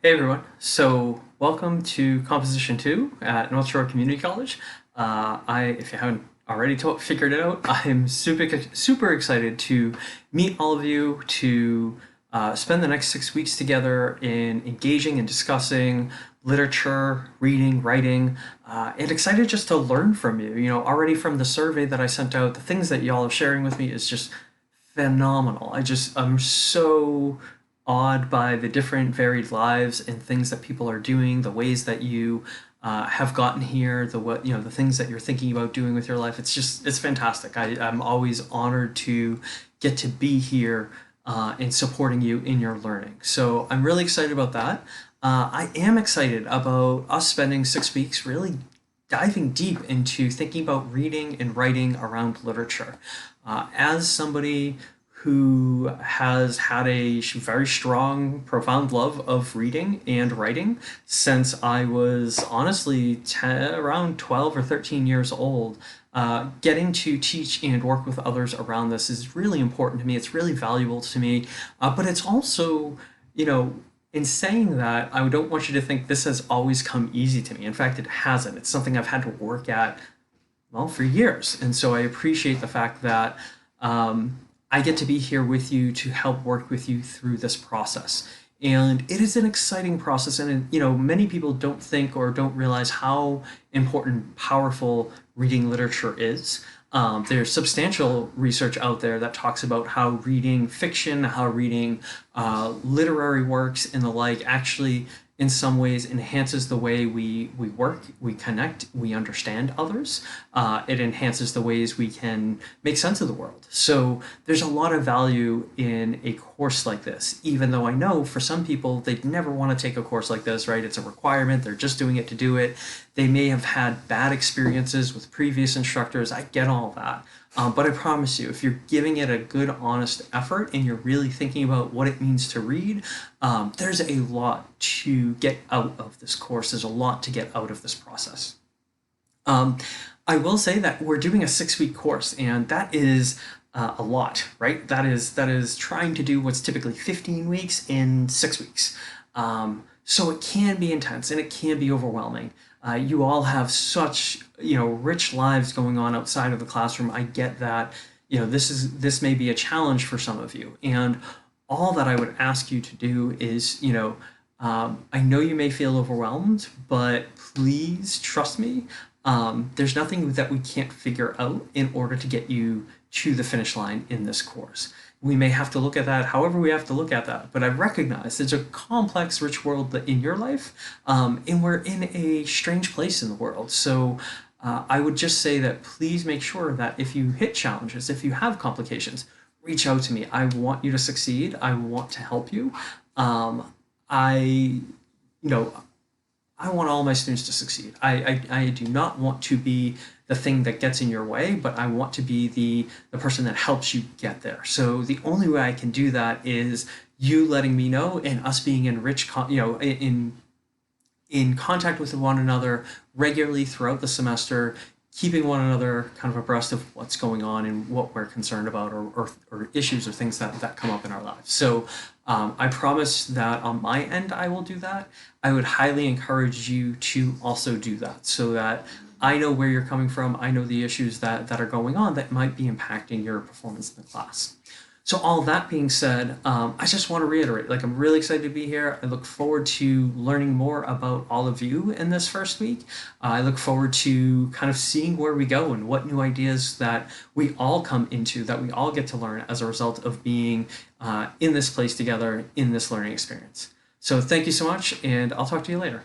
Hey everyone. So, welcome to Composition 2 at North Shore Community College. If you haven't already figured it out, I'm super excited to meet all of you, to spend the next 6 weeks together in engaging and discussing literature, reading, writing, and excited just to learn from you. Already from the survey that I sent out, the things that y'all are sharing with me is just phenomenal. I'm so awed by the different varied lives and things that people are doing, the ways that you have gotten here, the things that you're thinking about doing with your life. It's fantastic. I'm always honored to get to be here and supporting you in your learning. So I'm really excited about that. I am excited about us spending 6 weeks really diving deep into thinking about reading and writing around literature. As somebody who has had a very strong, profound love of reading and writing since I was honestly around 12 or 13 years old. Getting to teach and work with others around this is really important to me. It's really valuable to me. But it's also, you know, in saying that, I don't want you to think this has always come easy to me. In fact, it hasn't. It's something I've had to work at, well, for years. And so I appreciate the fact that I get to be here with you to help work with you through this process. And it is an exciting process. And, many people don't think or don't realize how important, powerful reading literature is. There's substantial research out there that talks about how reading fiction, how reading literary works and the like actually in some ways enhances the way we work, we connect, we understand others. It enhances the ways we can make sense of the world. So there's a lot of value in a course like this, even though I know for some people they'd never want to take a course like this, right? It's a requirement, they're just doing it to do it. They may have had bad experiences with previous instructors. I get all that. But I promise you, if you're giving it a good, honest effort and you're really thinking about what it means to read, there's a lot to get out of this course. There's a lot to get out of this process. I will say that we're doing a 6 week course, and that is a lot, right? That is trying to do what's typically 15 weeks in 6 weeks. So it can be intense and it can be overwhelming. You all have such rich lives going on outside of the classroom. I get that. This may be a challenge for some of you, and all that I would ask you to do is I know you may feel overwhelmed, but please trust me. There's nothing that we can't figure out in order to get you to the finish line in this course. We may have to look at that however we have to look at that, but I recognize it's a complex, rich world in your life, and we're in a strange place in the world. So I would just say that please make sure that if you hit challenges, if you have complications, reach out to me. I want you to succeed. I want to help you. I, you know, I want all my students to succeed. I do not want to be the thing that gets in your way, but I want to be the person that helps you get there. So the only way I can do that is you letting me know and us being in in contact with one another regularly throughout the semester, keeping one another kind of abreast of what's going on and what we're concerned about, or issues or things that come up in our lives. So I promise that on my end I will do that. I would highly encourage you to also do that so that I know where you're coming from. I know the issues that are going on that might be impacting your performance in the class. So all that being said, I just want to reiterate, I'm really excited to be here. I look forward to learning more about all of you in this first week. I look forward to kind of seeing where we go and what new ideas that we all come into, that we all get to learn as a result of being in this place together in this learning experience. So thank you so much, and I'll talk to you later.